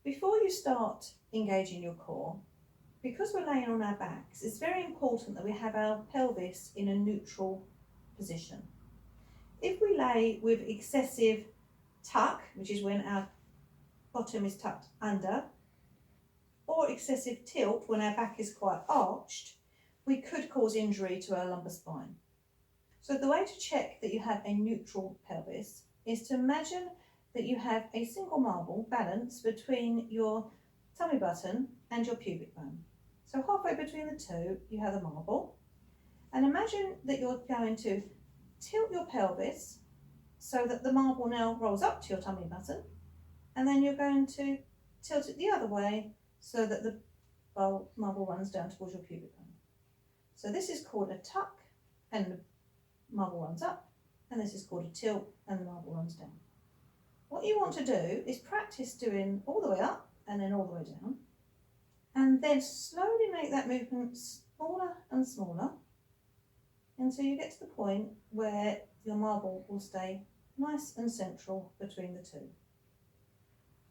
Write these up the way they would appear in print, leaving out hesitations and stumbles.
Before you start engaging your core, because we're laying on our backs, it's very important that we have our pelvis in a neutral position. If we lay with excessive tuck, which is when our bottom is tucked under, or excessive tilt when our back is quite arched, we could cause injury to our lumbar spine. So the way to check that you have a neutral pelvis is to imagine that you have a single marble balanced between your tummy button and your pubic bone. So halfway between the two, you have the marble. And imagine that you're going to tilt your pelvis so that the marble now rolls up to your tummy button, and then you're going to tilt it the other way so that the marble runs down towards your pubic bone. So this is called a tuck, and the marble runs up, and this is called a tilt, and the marble runs down. What you want to do is practice doing all the way up and then all the way down, and then slowly make that movement smaller and smaller until you get to the point where your marble will stay nice and central between the two.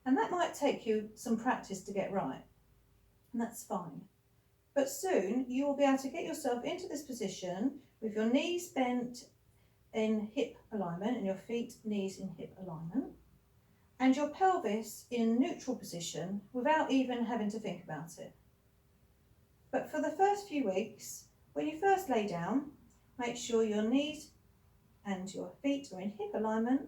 And that might take you some practice to get right, and that's fine. But soon you will be able to get yourself into this position with your knees bent in hip alignment and your feet, knees in hip alignment, and your pelvis in neutral position without even having to think about it. But for the first few weeks, when you first lay down, make sure your knees and your feet are in hip alignment.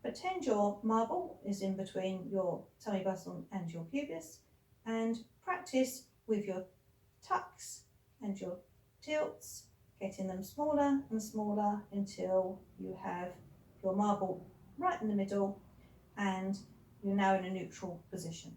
Pretend your marble is in between your tummy button and your pubis, and practice with your tucks and your tilts, getting them smaller and smaller until you have your marble right in the middle and you're now in a neutral position.